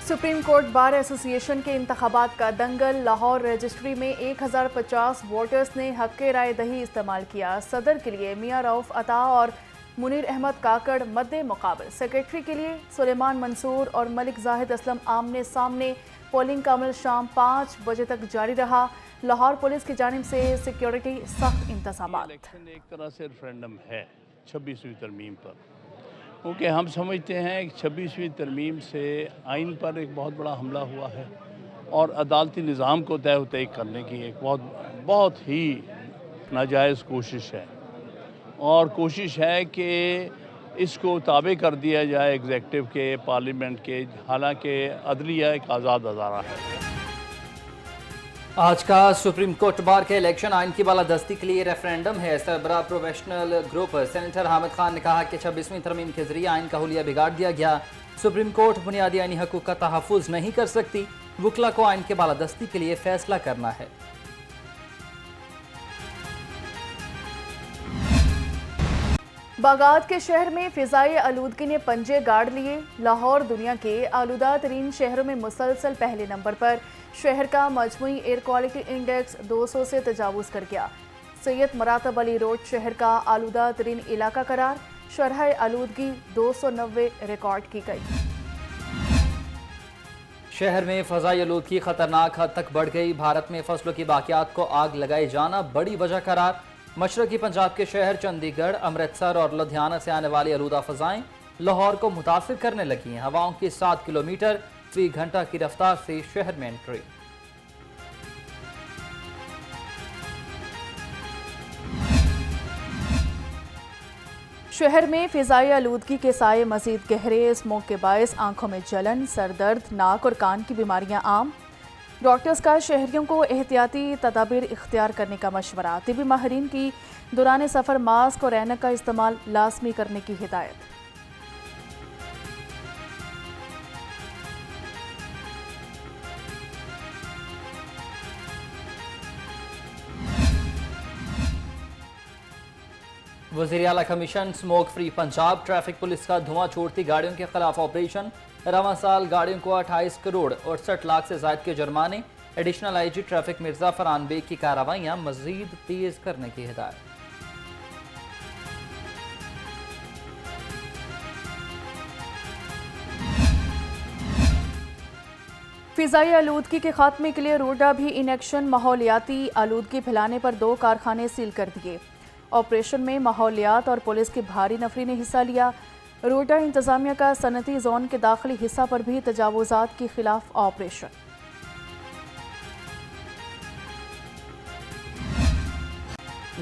Supreme court bar association के इंतखाबात का दंगल। लाहौर रजिस्ट्री में 1050 वोटर्स ने हक राय दही इस्तेमाल किया। सदर के लिए मियां रऊफ अता और मुनीर अहमद काकड़ मद्दे मुकाबल। सेक्रेटरी के लिए सुलेमान मंसूर और मलिक जाहिद असलम आमने सामने। पोलिंग का अमल शाम 5 बजे तक जारी रहा। लाहौर पुलिस की जानिब से सिक्योरिटी सख्त इंतजाम। इलेक्शन एक तरह से रेफरेंडम है 26वीं तरमीम पर, क्योंकि हम समझते हैं कि 26वीं तरमीम से आइन पर एक बहुत बड़ा हमला हुआ है और अदालती निज़ाम को तय तय करने की एक बहुत ही नाजायज़ कोशिश है। और कोशिश है कि इसको ताबे कर दिया जाए एग्जेक्टिव के, पार्लियामेंट के, हालांकि अदलिया एक आज़ाद अदारा है। आज का सुप्रीम कोर्ट बार के इलेक्शन आइन की बालादस्ती के लिए रेफरेंडम है। सरबराह professional group senator Hamid Khan ने कहा कि 26वीं तरमीम के जरिए आइन का हुलिया बिगाड़ दिया गया। सुप्रीम कोर्ट बुनियादी आइनी हकूक़ का तहफ़्फ़ुज़ नहीं कर सकती। वकला को आइन के बालादस्ती के लिए फैसला करना है। बागात के शहर में फ़िज़ाई आलूदगी ने पंजे गाड़ लिए। लाहौर दुनिया के आलूदा तरीन शहरों में मुसलसल पहले नंबर पर। शहर का मजमूई एयर क्वालिटी इंडेक्स 200 से तजावुज़ कर गया। सैयद मरातब अली रोड शहर का आलूदा तरीन इलाका करार। शरह आलूदगी 290 रिकॉर्ड की गई। शहर में फ़ज़ाई आलूदगी खतरनाक हद तक बढ़ गई। भारत में फसलों की बाकियात को आग लगाए जाना बड़ी वजह करार। मशरकी पंजाब के शहर चंडीगढ़, अमृतसर और लुधियाना से आने वाली आलूदा फ़ज़ाएँ लाहौर को मुतासिर करने लगी हैं। हवाओं की 7 किलोमीटर फी घंटा की रफ्तार से शहर में एंट्री। शहर में फ़िज़ाई आलूदगी के साए मज़ीद गहरे। स्मोक के बायस आंखों में जलन, सर दर्द, नाक और कान की बीमारियां आम। डॉक्टर्स का शहरियों को एहतियाती तदाबीर इख्तियार करने का मशवरा। तिबी माहिरीन की दौरान सफ़र मास्क और ऐनक का इस्तेमाल लाजमी करने की हिदायत। वज़ीर आला commission smoke free Punjab. Traffic police का धुआं छोड़ती गाड़ियों के खिलाफ ऑपरेशन। रवां साल गाड़ियों को 28 करोड़ 68 लाख से ज़ायद के जुर्माने। Additional IG traffic Mirza Farhan Baig की कार्रवाइयाँ मज़ीद तेज़ करने की हिदायत। फ़िज़ाई आलूदगी के खात्मे के लिए रोडा भी इन एक्शन। माहौलियाती आलूदगी फैलाने पर 2 कारखाने सील कर दिए। ऑपरेशन में माहौलियात और पुलिस की भारी नफरी ने हिस्सा लिया। रोडा इंतजामिया का सनती जोन के दाखिली हिस्सा पर भी तजावुजात के खिलाफ ऑपरेशन।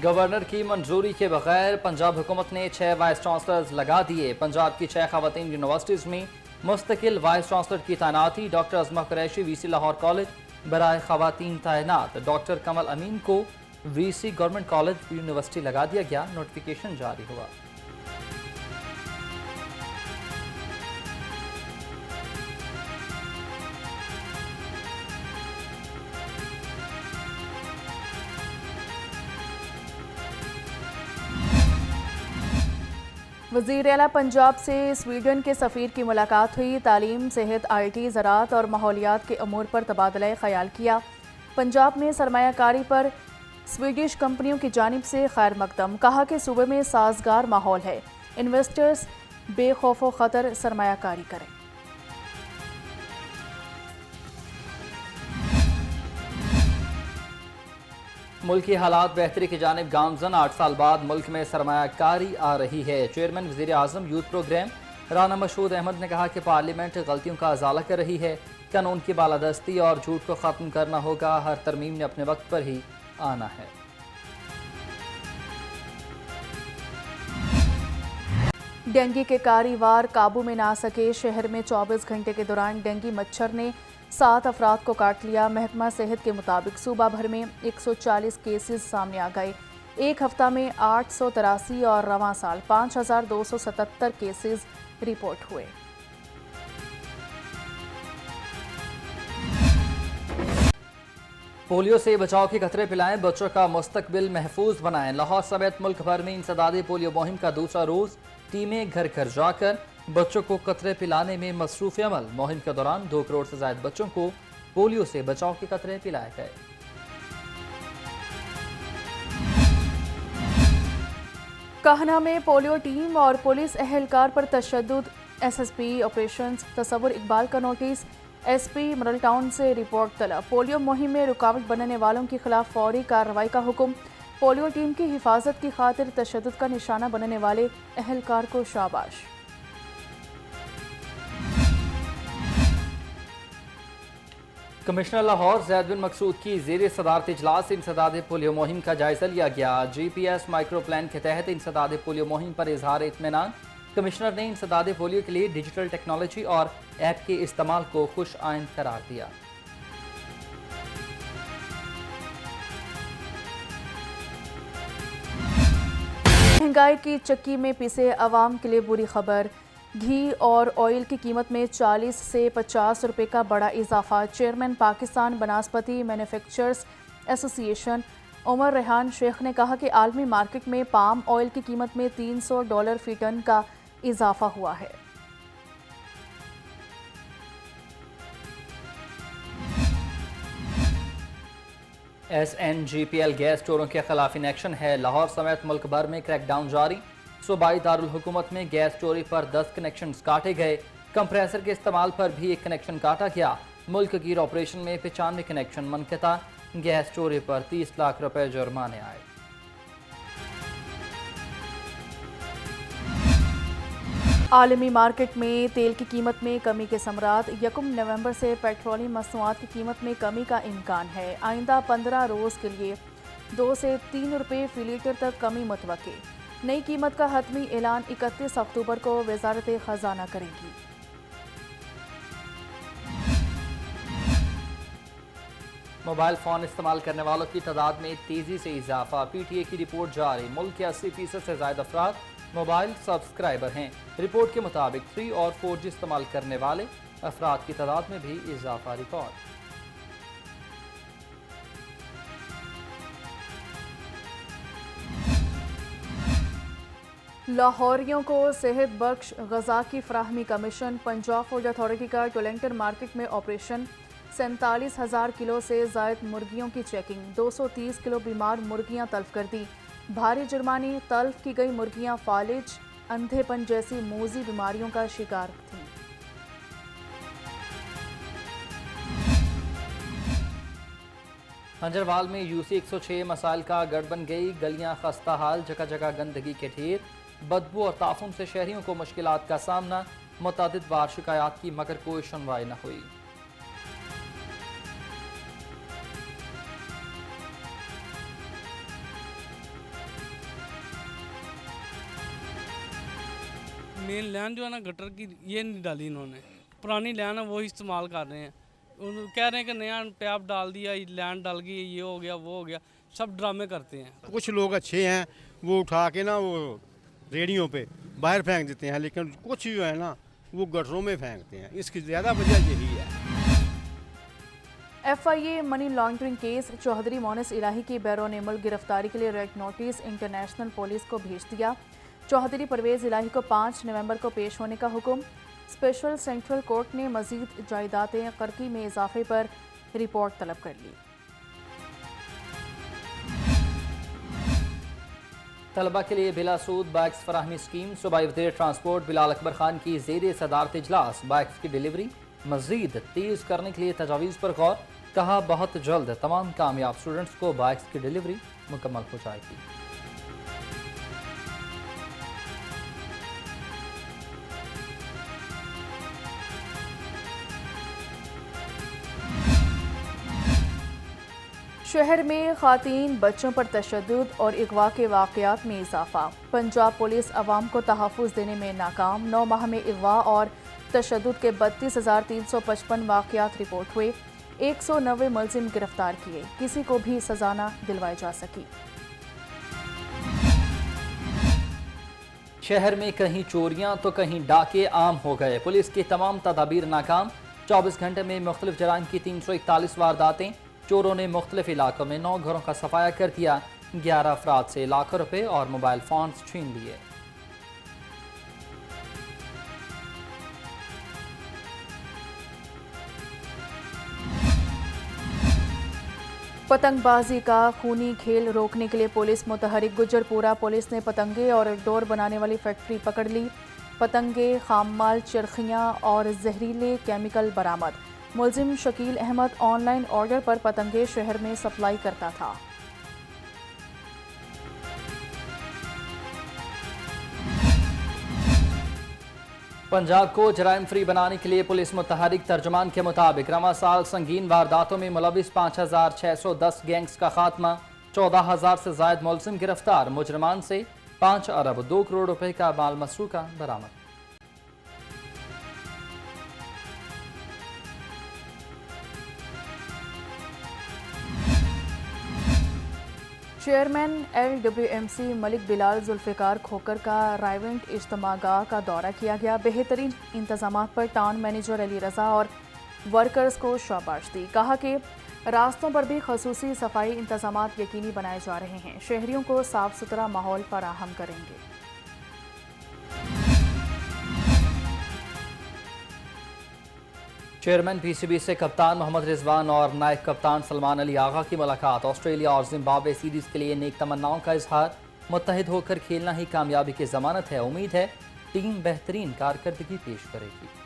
गवर्नर की मंजूरी के बगैर पंजाब हुकूमत ने 6 वाइस चांसलर्स लगा दिए। पंजाब की 6 खवातीन यूनिवर्सिटीज़ में मुस्तकिल वाइस चांसलर की तैनाती। Doctor Azma Qureshi VC Lahore college बराए खवातीन तैनात। डॉक्टर कमल अमीन को वीसी गवर्नमेंट कॉलेज यूनिवर्सिटी लगा दिया गया। नोटिफिकेशन जारी हुआ। वज़ीर आला पंजाब से स्वीडन के सफ़ीर की मुलाकात हुई। तालीम, सेहत, IT, ज़राअत और माहौलियात के अमूर पर तबादला ख्याल किया। पंजाब में सरमायाकारी पर स्वीडिश कंपनियों की जानिब से खैर मकदम। कहा कि सूबे में साजगार माहौल है। इन्वेस्टर्स बेखौफ ख़तर सरमायाकारी करें। मुल्क की हालात बेहतरी की जानिब गामजन। 8 साल बाद मुल्क में सरमायाकारी आ रही है। चेयरमैन वज़ीर आज़म यूथ प्रोग्राम राना मशहूद अहमद ने कहा कि पार्लियामेंट गलतियों का अजाला कर रही है। कानून की बालादस्ती और झूठ को ख़त्म करना होगा। हर तरमीम ने अपने वक्त पर ही आना है। डेंगू के कारीवार काबू में ना आ सके। शहर में 24 घंटे के दौरान डेंगू मच्छर ने 7 अफराद को काट लिया। महकमा सेहत के मुताबिक सूबा भर में 140 केसेस सामने आ गए। एक हफ्ता में 883 और रवां साल 5277 केसेस रिपोर्ट हुए। पोलियो से बचाव के खतरे पिलाएं, बच्चों का मुस्तकबिल महफूज बनाएं। लाहौर समेत मुल्क भर में इंसदादे पोलियो मुहिम का दूसरा रोज टीमें घर घर जाकर बच्चों को कतरे पिलाने में मसरूफ अमल। मुहिम के दौरान 2 करोड़ से ज्यादा बच्चों को पोलियो से बचाव के कतरे पिलाए गए। काहना में पोलियो टीम और पुलिस एहलकार पर तशद्दुद। एसएसपी ऑपरेशंस तसव्वुर इकबाल का नोटिस। एसपी मॉडल टाउन से रिपोर्ट तलब। पोलियो मुहिम में रुकावट बनने वालों के खिलाफ फौरी कार्रवाई का हुक्म। पोलियो टीम की हिफाजत की खातिर तशद्दुद का निशाना बनने वाले एहलकार को शाबाश। कमिश्नर लाहौर ज़ैद बिन मकसूद की ज़ेर सदारत इजलास इंसदाद पोलियो मुहिम का जायजा लिया गया। GPS माइक्रो प्लान के तहत इंसदाद पोलियो मुहिम पर इजहार इत्मीनान। कमिश्नर ने इंसदाद पोलियो के लिए डिजिटल टेक्नोलॉजी और ऐप के इस्तेमाल को खुश आइंद करार दिया। महंगाई की चक्की में पिसे अवाम के लिए बुरी खबर। घी और ऑयल की कीमत में 40 से 50 रुपए का बड़ा इजाफा। Chairman Pakistan Banaspati manufacturers association Umar Rehan Sheikh ने कहा कि आलमी मार्केट में पाम ऑयल की कीमत में $300 फी टन का इजाफा हुआ है। SNGPL गैस चोरों के खिलाफ इन एक्शन है। लाहौर समेत मुल्क भर में क्रैकडाउन जारी। सूबाई दारुल हुकूमत में गैस चोरी पर 10 कनेक्शन काटे गए। कंप्रेसर के इस्तेमाल पर भी एक कनेक्शन काटा गया। मुल्क गिर ऑपरेशन में 95 कनेक्शन मुनक़ता। गैस चोरी पर 30 लाख रुपए जुर्माने आए। आलमी मार्केट में तेल की कीमत में कमी के समरात। 1 नवंबर से पेट्रोलियम मसनूआत की कीमत में कमी का इम्कान है। आइंदा 15 रोज़ के लिए 2 से 3 रुपये फी लीटर तक कमी मुतवक्की। नई कीमत का हतमी ऐलान 31 अक्टूबर को वजारत खजाना करेगी। मोबाइल फ़ोन इस्तेमाल करने वालों की तादाद में तेज़ी से इजाफा। PTA की रिपोर्ट जारी। मुल्क के 80% से ज़्यादा अफराद मोबाइल सब्सक्राइबर हैं। रिपोर्ट के मुताबिक 3 और 4G इस्तेमाल करने वाले अफराद की तादाद में भी इजाफा रिकॉर्ड। लाहौरियों को सेहत बख्श ग़ज़ा की फ़राहमी का मिशन। पंजाब फूड अथॉरिटी का टोलेंटर मार्केट में ऑपरेशन। 47,000 किलो से ज़ायद मुर्गियों की चेकिंग। 230 किलो बीमार मुर्गियां तल्फ कर दी। भारी जुर्माने। तल्फ की गई मुर्गियां फालिज, अंधेपन जैसी मोज़ी बीमारियों का शिकार थीं। हंजरवाल में UC 106 मसाइल का गढ़ बन गई। गलियां खस्ता हाल, जगह जगह गंदगी के ढेर, बदबू और ताफुन से शहरियों को मुश्किलात का सामना। मुतादिद बार शिकायत की मगर कोई सुनवाई न हुई। मेन लैन जो है ना गटर की ये नहीं डाली इन्होंने, पुरानी लैन है वही इस्तेमाल कर रहे हैं। कह रहे हैं कि नया टैप डाल दिया, लैन डाल गई, ये हो गया वो हो गया, सब ड्रामे करते हैं। कुछ लोग अच्छे हैं वो उठा के ना वो रेडियो पे बाहर फेंक देते हैं, लेकिन कुछ जो है ना वो गटरों में फेंकते हैं। इसकी ज़्यादा वजह यही है। FIA money laundering case. Chaudhry Moonis Elahi की बैरून मुल्क गिरफ्तारी के लिए रेड नोटिस इंटरनेशनल पुलिस को भेज दिया। चौधरी परवेज़ इलाही को 5 नवंबर को पेश होने का हुक्म। स्पेशल सेंट्रल कोर्ट ने मजीद जायदादें कर्की में इजाफे पर रिपोर्ट तलब कर ली। तलबा के लिए बिला सूद बाइक्स फराहमी स्कीम। सूबाई वज़ीर ट्रांसपोर्ट बिलाल अकबर खान की ज़ेर सदारत इजलास। बाइक्स की डिलीवरी मजीद तेज़ करने के लिए तजावीज़ पर गौर। कहा बहुत जल्द तमाम कामयाब स्टूडेंट्स को बाइक्स की डिलीवरी मुकम्मल हो जाएगी। शहर में ख़ातीन बच्चों पर तशद्दुद और अगवा के वाक़यात में इजाफा। पंजाब पुलिस अवाम को तहफ़्फ़ुज़ देने में नाकाम। 9 माह में अगवा और तशद्दुद के 32,355 वाक़यात रिपोर्ट हुए। 190 मुलजिम गिरफ्तार किए। किसी को भी सज़ा न दिलवाई जा सकी। शहर में कहीं चोरियां तो कहीं डाके आम हो गए। पुलिस की तमाम तदाबीर नाकाम। 24 घंटे में मुख्तलिफ जराइम की 341 वारदातें। चोरों ने मुख्तलिफ इलाकों में 9 घरों का सफाया कर दिया। 11 अफराद से लाखों रुपए और मोबाइल फोन्स छीन लिए। पतंगबाजी का खूनी खेल रोकने के लिए पुलिस मुतहरिक। गुज्जरपुरा पुलिस ने पतंगे और डोर बनाने वाली फैक्ट्री पकड़ ली। पतंगे, खाममाल, चरखियां और जहरीले केमिकल बरामद। मुलजिम शकील अहमद ऑनलाइन ऑर्डर पर पतंगे शहर में सप्लाई करता था। पंजाब को जराइम फ्री बनाने के लिए पुलिस मुतहरिक। तर्जुमान के मुताबिक रवा साल संगीन वारदातों में मुलविस 5610 गैंग्स का खात्मा, 14,000 से जायद मुलजिम गिरफ्तार। मुजरमान से 5 अरब 2 करोड़ रुपए का माल मसरूका बरामद। चेयरमैन LWMC मलिक बिलाल जुल्फ़िकार खोकर का रायवेंट इज्तिमागाह का दौरा किया गया। बेहतरीन इंतजाम पर टाउन मैनेजर अली रजा और वर्कर्स को शाबाश दी। कहा कि रास्तों पर भी खसूसी सफाई इंतजाम यकीनी बनाए जा रहे हैं। शहरियों को साफ सुथरा माहौल फराहम करेंगे। चेयरमैन PCB से कप्तान मोहम्मद रिजवान और नायब कप्तान सलमान अली आगा की मुलाकात। ऑस्ट्रेलिया और जिम्बाब्वे सीरीज के लिए नेक तमन्नाओं का इजहार। मुत्तहिद होकर खेलना ही कामयाबी की जमानत है। उम्मीद है टीम बेहतरीन कारकर्दगी पेश करेगी।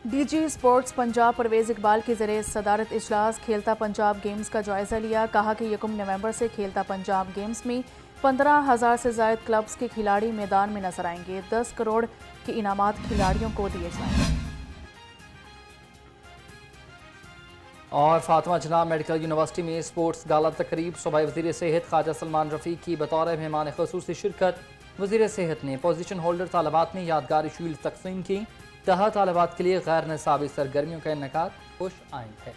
DG स्पोर्ट्स पंजाब परवेज इकबाल की ज़रिए सदारत इजलास खेलता पंजाब गेम्स का जायजा लिया। कहा कि 1 नवंबर से खेलता पंजाब गेम्स में 15,000 से ज़ायद क्लब्स के खिलाड़ी मैदान में नजर आएंगे। 10 करोड़ के इनामात खिलाड़ियों को दिए जाएंगे। और फातिमा जिन्ना मेडिकल यूनिवर्सिटी में स्पोर्ट्स गाला तकरीब। सूबाई वज़ीर सेहत ख्वाजा सलमान रफ़ी की बतौर मेहमान ख़ुसूसी शिरकत। वज़ीर सेहत ने पोजीशन होल्डर तालिबात में यादगारी शील्ड तकसीम की। तहा तालिबात के लिए गैर निसाबी सरगर्मियों का इनेकाद खुश आइंद है।